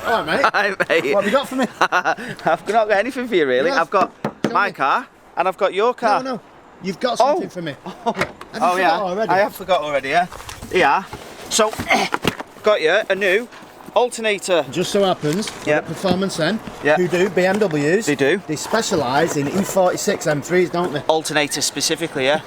All right, mate. Hi, mate. What have you got for me? I've not got anything for you, really. Yes. I've got my me. car and I've got your car. No. You've got something for me. Oh, Have you forgot already? I have forgot already, yeah. Yeah. So, got you a new alternator. Just so happens, Yeah. Performance N, Yeah. who do BMWs. They do. They specialise in E46 M3s, don't they? Alternator specifically, yeah.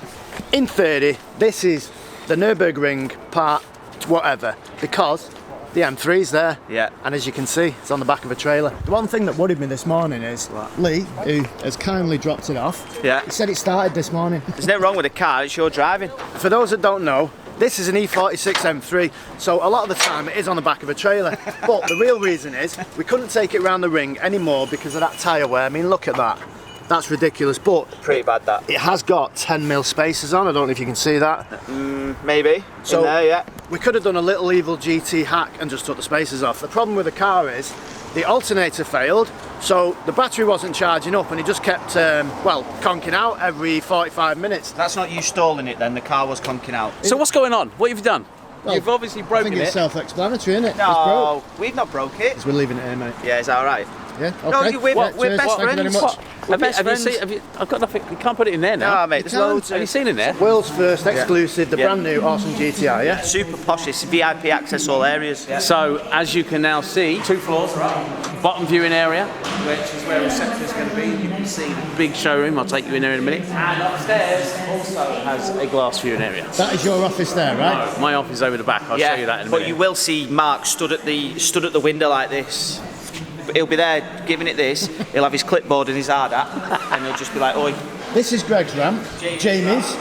In 30, this is the Nürburgring part whatever, because the M3's there. Yeah. And as you can see, it's on the back of a trailer. The one thing that worried me this morning is Lee, who has kindly dropped it off. Yeah. He said it started this morning. There's no wrong with the car, it's your driving. For those that don't know, this is an E46 M3, so a lot of the time it is on the back of a trailer. But the real reason is we couldn't take it around the ring anymore because of that tyre wear. I mean, look at that. That's ridiculous, but Pretty bad, that. it has got 10mm spacers on. I don't know if you can see that. Maybe. So- in there, yeah. We could have done a little evil GT hack and just took the spacers off. The problem with the car is the alternator failed, so the battery wasn't charging up and it just kept, conking out every 45 minutes. That's not you stalling it then, the car was conking out. So what's going on? What have you done? Well, You've obviously I broken think it's it. self-explanatory, isn't it? It's No, broke. we've not broke it. 'Cause we're leaving it here, mate. Yeah, is that alright? Yeah, okay. No, we're Yeah, best cheers. Thank you very friends. much. What? We're best Have you friends. seen? I've got nothing. You can't put it in there now. No, mate, there's can. loads Have you of seen in there? World's first exclusive, the Yeah. brand new awesome GTI, yeah? super posh, it's VIP access all areas. So as you can now see, 2 floors are up. Bottom viewing area, which is where reception is going to be. You can see the big showroom. I'll take you in there in a minute. And upstairs also has a glass viewing area. That is your office there, right? My office is over the back. I'll show you that in a minute. But you will see Mark stood at the window like this. He'll be there giving it this, he'll have his clipboard and his hard hat, and he'll just be like, oi. This is Greg's ramp, Jamie's.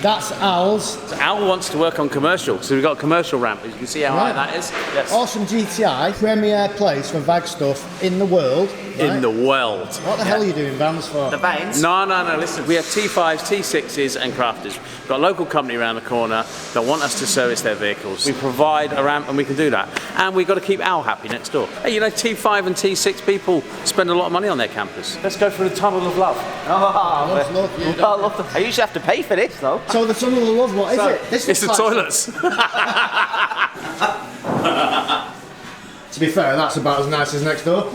That's Al's. So Al wants to work on commercial, so we've got a commercial ramp. As you can see how high that is. Yes. Awesome GTI, premier place for VAG stuff in the world. In right? the world. What the hell are you doing vans for? The veins. No, listen, we have T5s, T6s and crafters. We've got a local company around the corner that want us to service their vehicles. We provide a ramp and we can do that. And we've got to keep Al happy next door. Hey, you know, T5 and T6 people spend a lot of money on their campers. Let's go for the tunnel of love. Loves love, you don't. I usually have to pay for this though. So the tunnel of love, what is it? This It's the looks like- toilets. To be fair, that's about as nice as next door.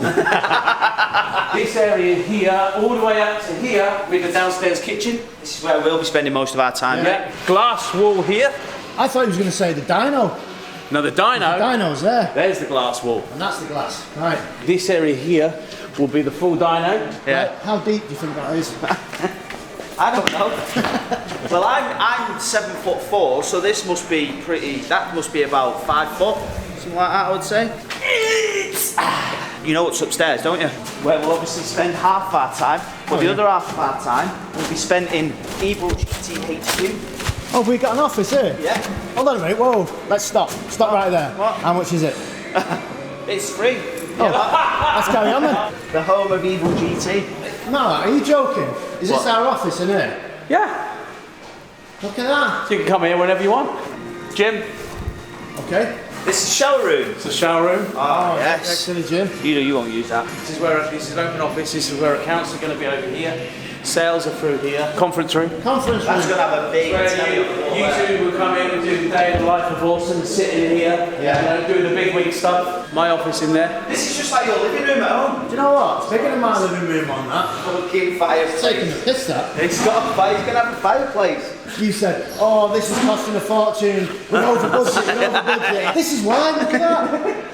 This area here, all the way up to here, with the downstairs kitchen. This is where we'll be spending most of our time. Yeah. Glass wall here. I thought he was going to say the dyno. Now the dyno, The dyno's there. there's the glass wall. And that's the glass. Right. This area here will be the full dyno. Yeah. Right, how deep do you think that is? I don't know. Well, I'm 7'4", so this must be that must be about 5 foot, something like that, I would say. You know what's upstairs, don't you? Where we'll obviously spend half our time, but the other half of our time will be spent in Evil GTHQ. Oh, we got an office here? Yeah. Hold on a minute, whoa. Let's stop. Stop right there. What? How much is it? It's free. Let's carry on then. The home of Evil GT. No, are you joking? Is this our office in here? Yeah. Look at that. So you can come here whenever you want. Gym. Okay. This is shower room. It's a shower room. Oh, Next yes. to the gym. You won't use that. This is an open office. This is where accounts are going to be over here. Sales are through here. Conference room. Conference That's room. going to have a big Where telly on the wall you there. two will come in and do the day in the life of Orson, sitting in here, doing the big wig stuff. My office in there. This is just like your living room at home. Do you know what? It's bigger than my living room on that. Fucking fireplace. Taking the piss that. It's got a fire. He's going to have a fireplace. You said, oh, this is costing a fortune. We're over budget, we're over budget. This is why, look at that.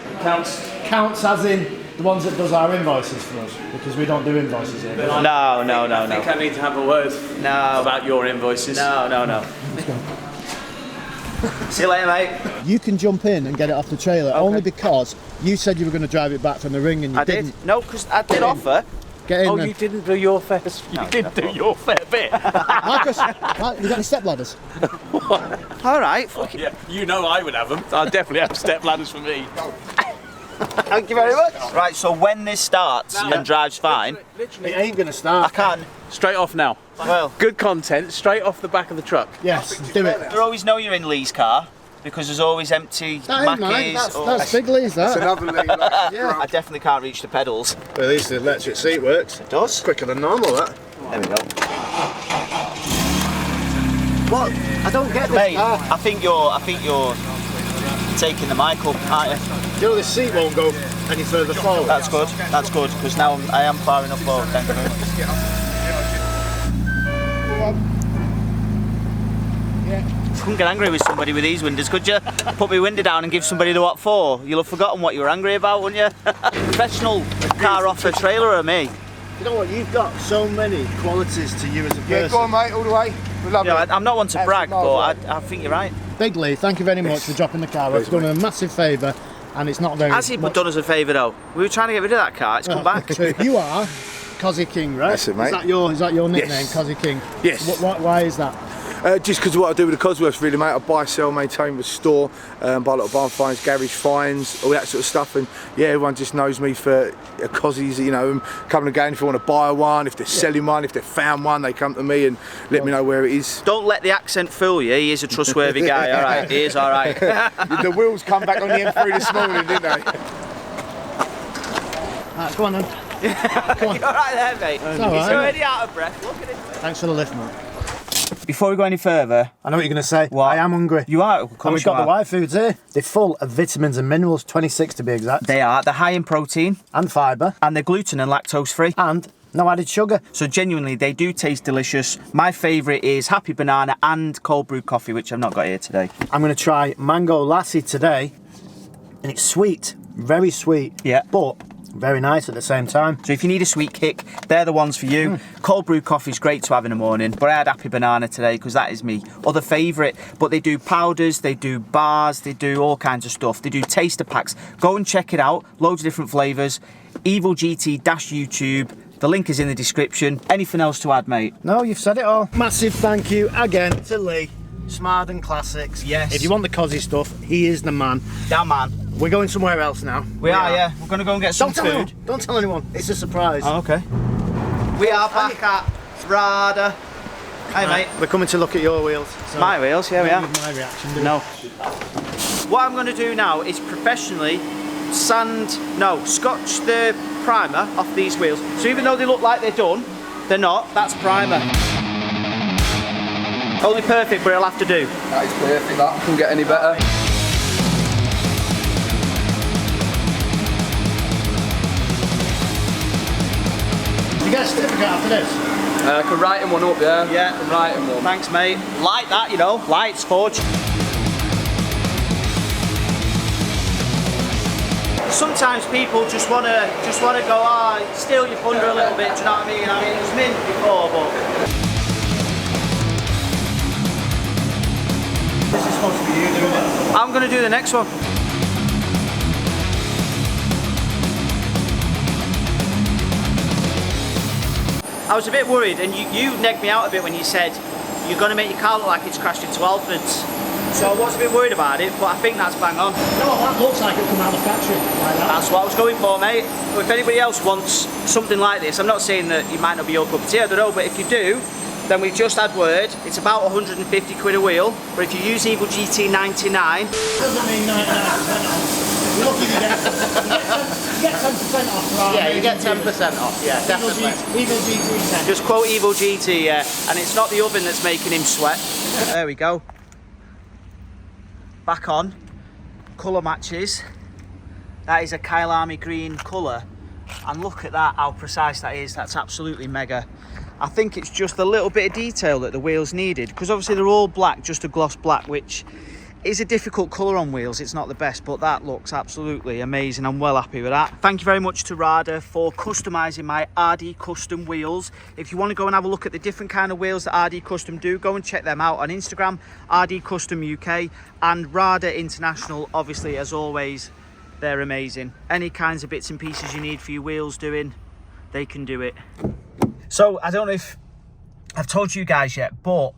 Counts as in the ones that does our invoices for us, because we don't do invoices here. No. I think I need to have a word about your invoices. No. Let's go. See you later, mate. You can jump in and get it off the trailer only because you said you were going to drive it back from the ring and you I didn't. did. No, because I did offer. Get in Oh, then. you didn't do your fair. You didn't do your fair bit. Marcus, you got any step ladders? All right. Fuck it. Yeah, you know I would have them. I'd definitely have step ladders for me. Thank you very much. Right, so when this starts and drives fine, It ain't going to I start. can't. Straight off now. Well, Good content, straight off the back of the truck. Yes, do it. you always know you're in Lee's car because there's always empty That ain't mine. Mackies. That's Big Lee's, that. Another lead. Yeah. I definitely can't reach the pedals. Well, at least the electric seat works. It does. Quicker than normal, that. There we go. What? I don't get this Mate, car. I think you're taking the mic up, aren't you? You know, the seat won't go any further forward. That's good, because now I am far enough forward, thank you very much. Couldn't get angry with somebody with these windows, could you? Put my window down and give somebody the what for. You'll have forgotten what you were angry about, wouldn't you? Professional car off a trailer or me? You know what, you've got so many qualities to you as a person. Yeah, go on, mate, all the way. We love You know, it. I'm not one to brag, but I think you're right. Big Lee, thank you very much for dropping the car. It's done a massive favour, and it's not very Has he done us a favour though? We were trying to get rid of that car, it's come back. You are Cozzy King, right? That's it, mate. Is that your nickname, Yes. Cozzy King? Yes. Why is that? Just because of what I do with the Cosworths, really, mate. I buy, sell, maintain, restore, buy a lot of barn finds, garage finds, all that sort of stuff. And yeah, everyone just knows me for Cozzies, you know, coming and going if they want to buy one, if they're selling one, if they've found one, they come to me and let me know where it is. Don't let the accent fool you, he is a trustworthy guy, alright, he is alright. The wheels come back on the M3 this morning, didn't they? Right, go on then. Come on. You're alright there, mate. all He's right. already out of breath, look at him. Thanks for the lift, mate. Before we go any further, I know what you're going to say. What? I am hungry. you are, of And course we've got the you are. Y foods here. They're full of vitamins and minerals, 26 to be exact, They're high in protein and fibre, and they're gluten and lactose free. and no added sugar. So genuinely, they do taste delicious. My favourite is Happy Banana and cold brew coffee, which I've not got here today. I'm going to try Mango Lassi today, and it's sweet, very sweet, Yeah. but very nice at the same time. So if you need a sweet kick, they're the ones for you. Cold brew coffee is great to have in the morning, but I had Happy Banana today because that is me other favourite. But they do powders, they do bars, they do all kinds of stuff. They do taster packs. Go and check it out. Loads of different flavours. Evil GT YouTube. The link is in the description. Anything else to add, mate? No, you've said it all. Massive thank you again to Lee, Smarden Classics. Yes. If you want the Cozzy stuff, he is the man. Damn, man. We're going somewhere else now. We are, yeah. We're going to go and get some Don't tell food. anyone. Don't tell anyone. It's a surprise. Oh, okay. We are back at Rada. Hey, mate. We're coming to look at your wheels. So My wheels, here we are. with my reaction. do No. What I'm going to do now is professionally scotch the primer off these wheels. So even though they look like they're done, they're not. That's primer. Only perfect, but it'll have to do. That is perfect, that couldn't get any better. You get a certificate after this? I could write him one up, yeah? Yeah. Could write him one. Thanks, mate. Like that, you know. Lights, forge. Sometimes people just wanna go, steal your thunder a little bit. Do you know what I mean? I mean, it was mint before, but This is supposed to be you doing it. I'm gonna do the next one. I was a bit worried, and you negged me out a bit when you said you're going to make your car look like it's crashed into elephants. So I was a bit worried about it, but I think that's bang on. No, that looks like it'll come out of the factory like that. That's what I was going for, mate. But if anybody else wants something like this, I'm not saying that you might not be your cup of tea, I don't know, but if you do, then we've just had word, it's about 150 quid a wheel, but if you use Evil GT 99, Doesn't mean 99% off. You're lucky you get 10% off, right? yeah, you get 10% off, yeah, definitely. Evil GT 10. Just quote Evil GT, yeah, and it's not the oven that's making him sweat. There we go. Back on. Colour matches. That is a Kyle Army green colour. And look at that, how precise that is. That's absolutely mega. I think it's just a little bit of detail that the wheels needed, because obviously they're all black, just a gloss black, which is a difficult colour on wheels. It's not the best, but that looks absolutely amazing. I'm well happy with that. Thank you very much to Rada for customising my RD Custom wheels. If you want to go and have a look at the different kind of wheels that RD Custom do, go and check them out on Instagram, RD Custom UK, and Rada International. Obviously, as always, they're amazing. Any kinds of bits and pieces you need for your wheels doing, they can do it. So I don't know if I've told you guys yet, but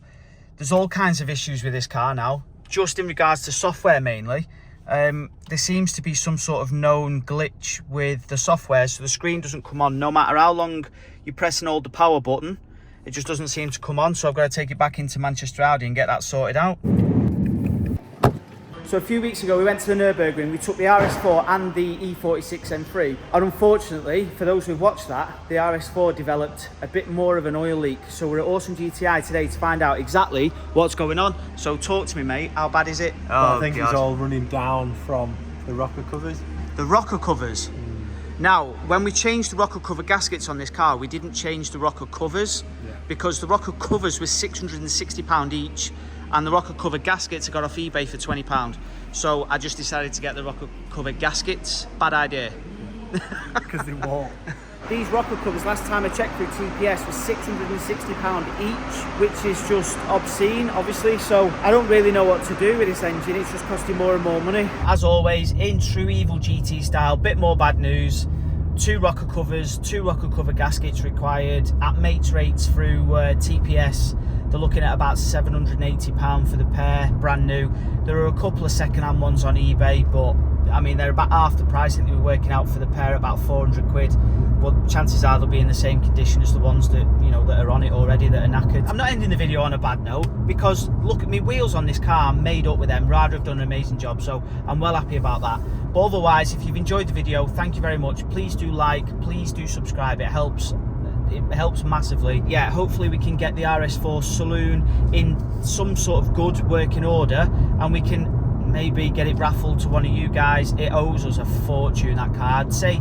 there's all kinds of issues with this car now, just in regards to software mainly. There seems to be some sort of known glitch with the software, so the screen doesn't come on no matter how long you press and hold the power button. It just doesn't seem to come on, so I've got to take it back into Manchester Audi and get that sorted out. So a few weeks ago we went to the Nürburgring, we took the RS4 and the E46 M3, and unfortunately, for those who've watched that, the RS4 developed a bit more of an oil leak. So we're at Awesome GTI today to find out exactly what's going on. So talk to me, mate, how bad is it? I think it's all running down from the rocker covers. The rocker covers? Now, when we changed the rocker cover gaskets on this car, we didn't change the rocker covers because the rocker covers were £660 each, and the rocker cover gaskets I got off eBay for £20. So I just decided to get the rocker cover gaskets. Bad idea. Because they won't. These rocker covers, last time I checked through TPS, was £660 each, which is just obscene, obviously. So I don't really know what to do with this engine. It's just costing more and more money. As always, in true evil GT style, bit more bad news. 2 rocker covers, 2 rocker cover gaskets required at mates rates through TPS. They're looking at about £780 for the pair, brand new. There are a couple of second-hand ones on eBay, but I mean they're about half the price. I think they were working out for the pair about 400 quid. But chances are they'll be in the same condition as the ones that, you know, that are on it already, that are knackered. I'm not ending the video on a bad note, because look at me, wheels on this car, I'm made up with them. Rada have done an amazing job, so I'm well happy about that. But otherwise, if you've enjoyed the video, thank you very much. Please do like, please do subscribe. It helps massively. Yeah, hopefully we can get the RS4 saloon in some sort of good working order, and we can maybe get it raffled to one of you guys. It owes us a fortune, that car. I'd say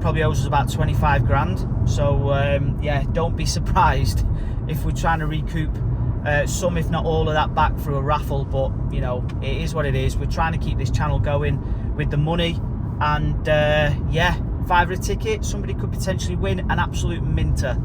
probably owes us about 25 grand. So yeah, don't be surprised if we're trying to recoup some, if not all of that back through a raffle. But you know, it is what it is. We're trying to keep this channel going with the money, and yeah, £5 a ticket, somebody could potentially win an absolute minter.